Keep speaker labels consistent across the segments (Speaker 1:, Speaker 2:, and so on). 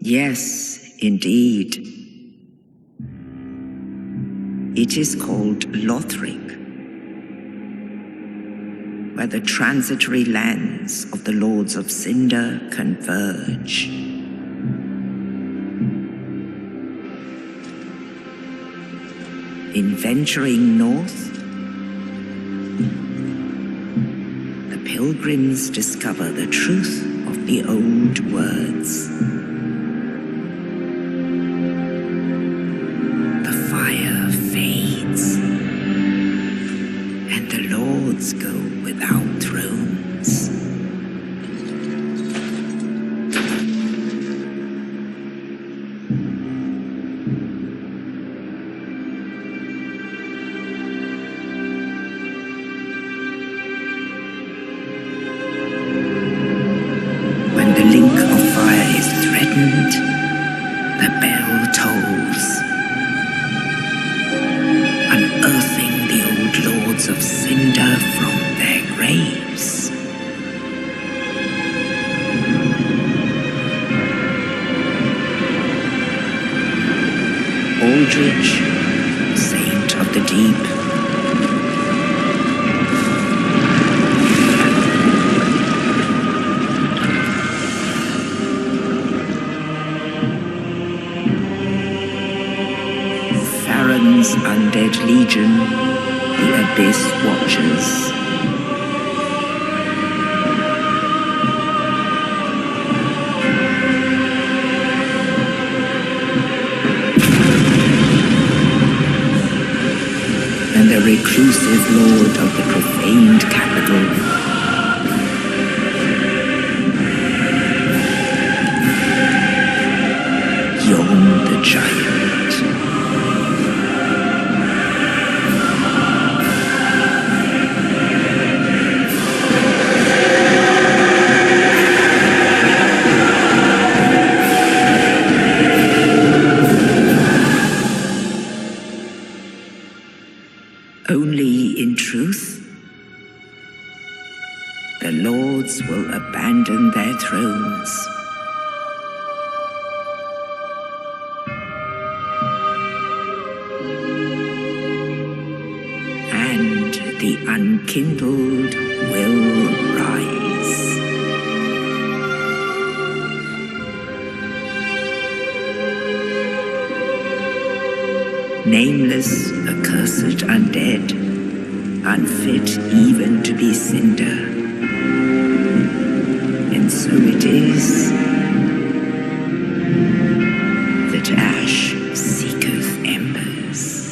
Speaker 1: Yes, indeed. It is called Lothric, where the transitory lands of the Lords of Cinder converge. In venturing north, the pilgrims discover the truth of the old words. The fire fades, and the lords go without thrones. When the link of fire is threatened, the bell tolls, unearthing the old lords of Cinder from their graves. Aldrich, saint of the deep, Farron's undead legion, the Abyss Watchers. And the reclusive lord of the profaned capital, Yon the Giant. Only in truth, the lords will abandon their thrones. And the unkindled will rise. Nameless, accursed undead, unfit even to be cinder. And so it is that ash seeketh embers.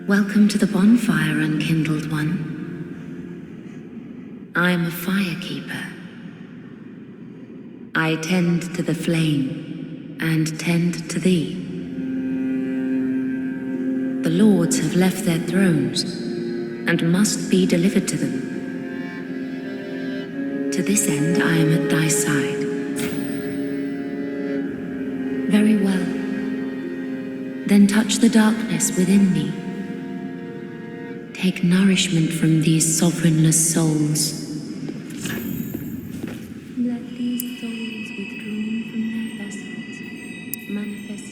Speaker 1: Welcome to the bonfire, unkindled one. I am a firekeeper. I tend to the flame and tend to thee. The lords have left their thrones and must be delivered to them. To this end I am at thy side. Very well. Then touch the darkness within me. Take nourishment from these sovereignless souls. Let these souls withdrawn from their vessels manifest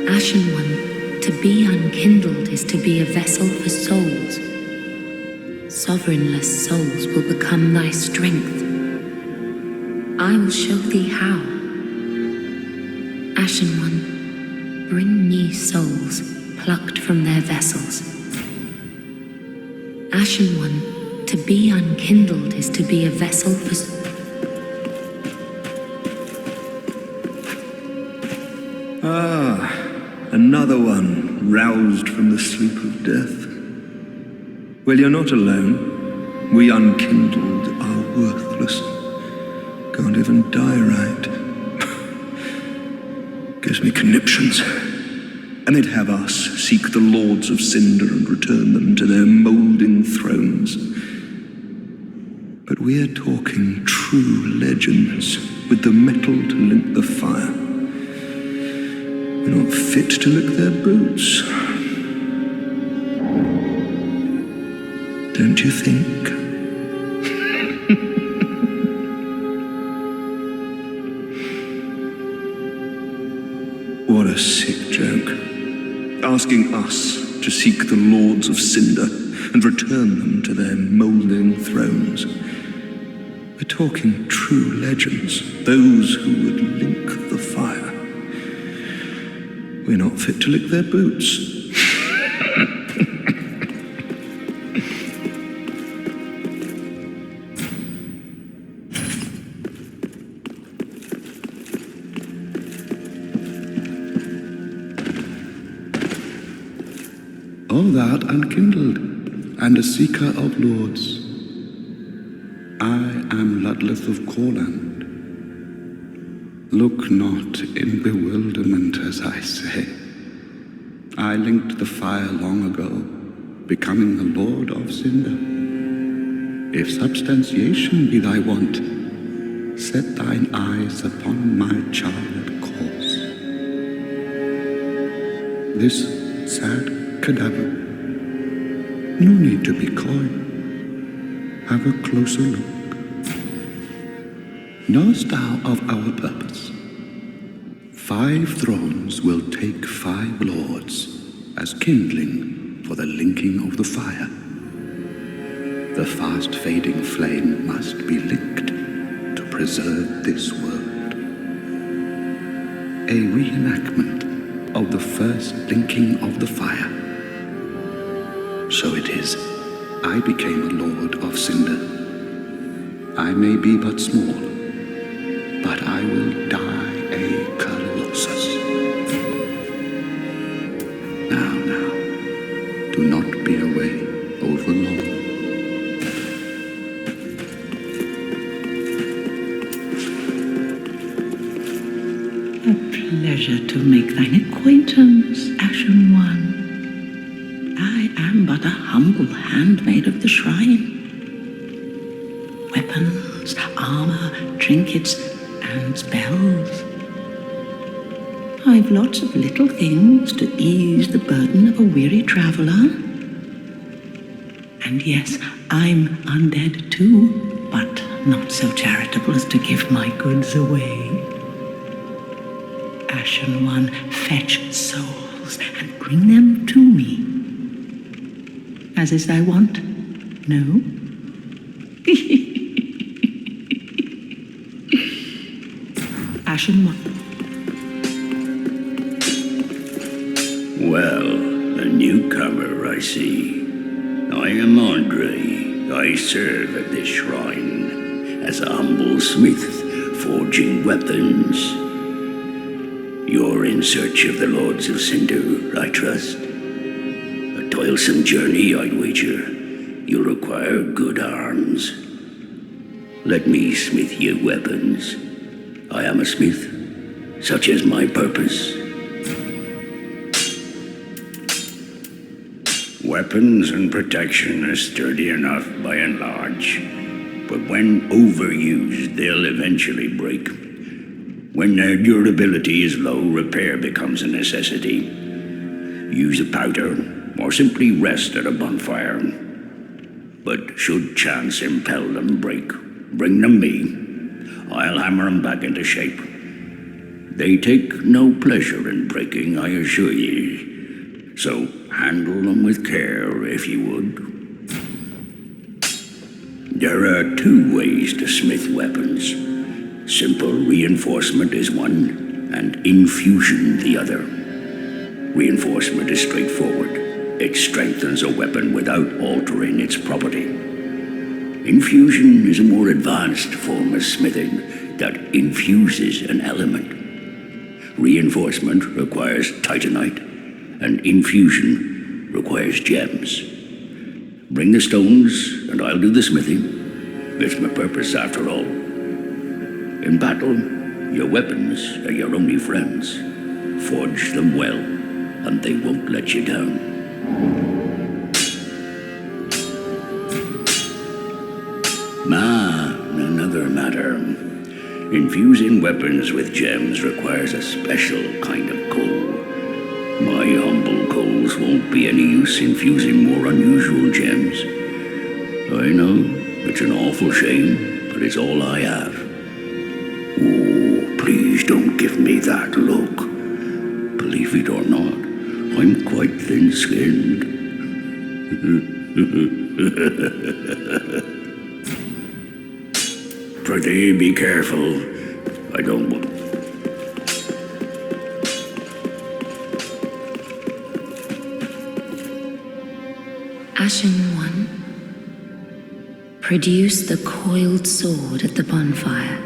Speaker 1: Ashen One, to be unkindled is to be a vessel for souls. Sovereignless souls will become thy strength. I will show thee how. Ashen One, bring me souls plucked from their vessels. Ashen One, to be unkindled is to be a vessel for...
Speaker 2: Another one roused from the sleep of death. Well, you're not alone. We unkindled are worthless. Can't even die right. Gives me conniptions. And they'd have us seek the lords of cinder and return them to their moulding thrones. But we're talking true legends with the metal to link the fire. We're not fit to lick their boots. Don't you think? What a sick joke. Asking us to seek the lords of cinder and return them to their moulding thrones. We're talking true legends, those who would link the fire. We're not fit to lick their boots.
Speaker 3: All that unkindled, and a seeker of lords. I am Ludleth of Corland. Look not in bewilderment as I say. I linked the fire long ago, becoming the Lord of Cinder. If substantiation be thy want, set thine eyes upon my charred corpse. This sad cadaver, no need to be coy. Have a closer look. Knowest thou of our purpose? 5 thrones will take 5 lords as kindling for the linking of the fire. The fast-fading flame must be licked to preserve this world. A reenactment of the first linking of the fire. So it is, I became a lord of cinder. I may be but small, but I will die a colossus. Now, do not be away over long.
Speaker 4: A pleasure to make thine acquaintance, Ashen One. I am but a humble handmaid of the shrine. Weapons, armor, trinkets, and spells. I've lots of little things to ease the burden of a weary traveler. And yes, I'm undead too, but not so charitable as to give my goods away. Ashen One, fetch souls and bring them to me. As is thy wont? No? Ashen One.
Speaker 5: Well, a newcomer, I see. I am Andre. I serve at this shrine as a humble smith, forging weapons. You're in search of the Lords of Cinder, I trust. A toilsome journey, I'd wager. You'll require good arms. Let me smith you weapons. I am a smith, such is my purpose. Weapons and protection are sturdy enough by and large, but when overused, they'll eventually break. When their durability is low, repair becomes a necessity. Use a powder, or simply rest at a bonfire. But should chance impel them break, bring them me. I'll hammer them back into shape. They take no pleasure in breaking, I assure ye. So handle them with care, if you would. There are 2 ways to smith weapons. Simple reinforcement is one, and infusion the other. Reinforcement is straightforward. It strengthens a weapon without altering its property. Infusion is a more advanced form of smithing that infuses an element. Reinforcement requires titanite, and infusion requires gems. Bring the stones, and I'll do the smithing. It's my purpose, after all. In battle, your weapons are your only friends. Forge them well, and they won't let you down. Another matter. Infusing weapons with gems requires a special kind of coal. My humble coals won't be any use infusing more unusual gems. I know, it's an awful shame, but it's all I have. Oh, please don't give me that look. Believe it or not, I'm quite thin-skinned. Prithee, be careful. I don't want...
Speaker 6: Ashen One, produce the coiled sword at the bonfire.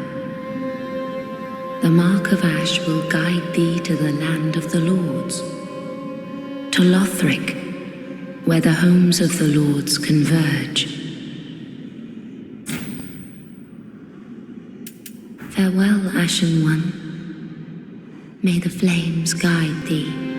Speaker 6: The mark of ash will guide thee to the land of the lords, to Lothric, where the homes of the lords converge. Farewell, Ashen One. May the flames guide thee.